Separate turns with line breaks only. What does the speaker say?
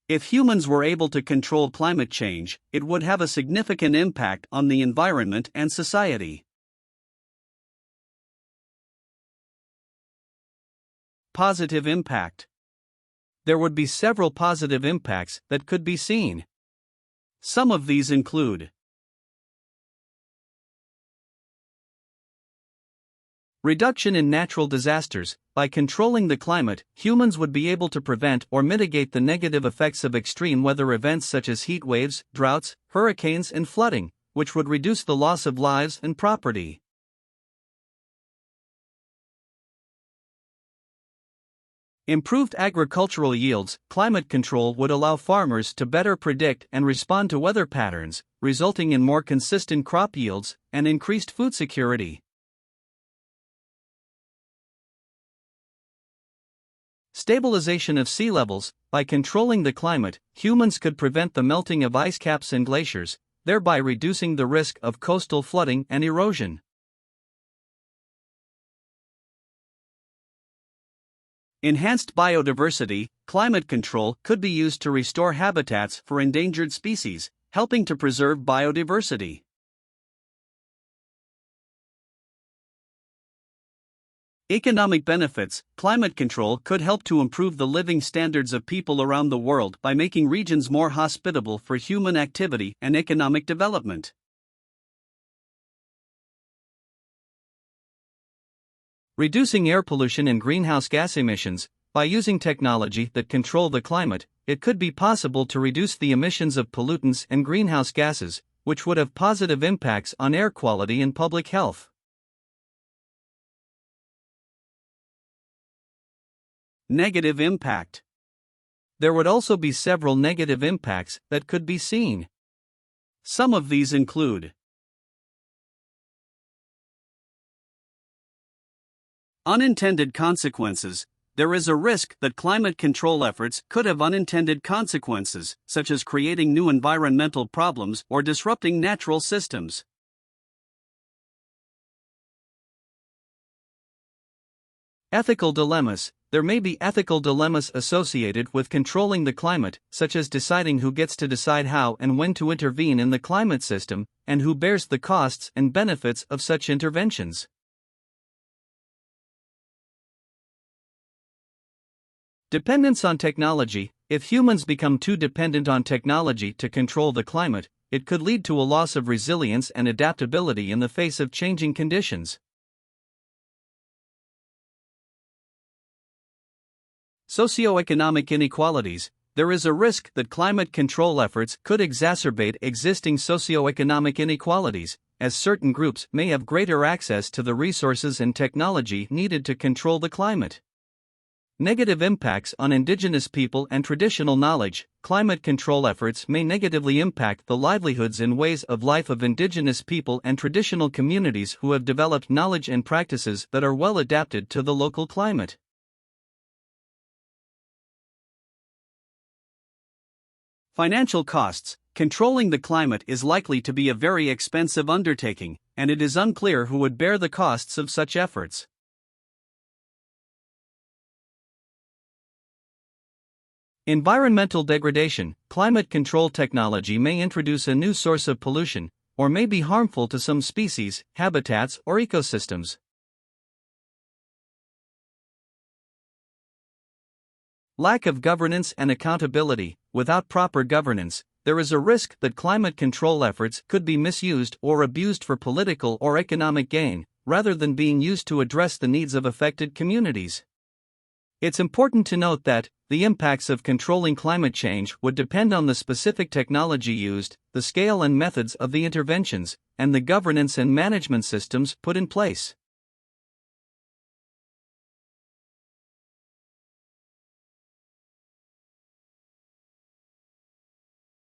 If humans were able to control climate change, it would have a significant impact on the environment and society. Positive impact. There would be several positive impacts that could be seen. Some of these include reduction in natural disasters. By controlling the climate, humans would be able to prevent or mitigate the negative effects of extreme weather events such as heat waves, droughts, hurricanes, and flooding, which would reduce the loss of lives and property. Improved agricultural yields. Climate control would allow farmers to better predict and respond to weather patterns, resulting in more consistent crop yields and increased food security. Stabilization of sea levels. By controlling the climate, humans could prevent the melting of ice caps and glaciers, thereby reducing the risk of coastal flooding and erosion. Enhanced biodiversity. Climate control could be used to restore habitats for endangered species, helping to preserve biodiversity. Economic benefits. Climate control could help to improve the living standards of people around the world by making regions more hospitable for human activity and economic development. Reducing air pollution and greenhouse gas emissions. By using technology that control the climate, it could be possible to reduce the emissions of pollutants and greenhouse gases, which would have positive impacts on air quality and public health. Negative impact. There would also be several negative impacts that could be seen. Some of these include unintended consequences. There is a risk that climate control efforts could have unintended consequences, such as creating new environmental problems or disrupting natural systems. Ethical dilemmas. There may be ethical dilemmas associated with controlling the climate, such as deciding who gets to decide how and when to intervene in the climate system, and who bears the costs and benefits of such interventions. Dependence on technology. If humans become too dependent on technology to control the climate, it could lead to a loss of resilience and adaptability in the face of changing conditions. Socioeconomic inequalities. There is a risk that climate control efforts could exacerbate existing socioeconomic inequalities, as certain groups may have greater access to the resources and technology needed to control the climate. Negative impacts on indigenous people and traditional knowledge. Climate control efforts may negatively impact the livelihoods and ways of life of indigenous people and traditional communities who have developed knowledge and practices that are well adapted to the local climate. Financial costs. Controlling the climate is likely to be a very expensive undertaking, and it is unclear who would bear the costs of such efforts. Environmental degradation. Climate control technology may introduce a new source of pollution, or may be harmful to some species, habitats, or ecosystems. Lack of governance and accountability. Without proper governance, there is a risk that climate control efforts could be misused or abused for political or economic gain, rather than being used to address the needs of affected communities. It's important to note that the impacts of controlling climate change would depend on the specific technology used, the scale and methods of the interventions, and the governance and management systems put in place.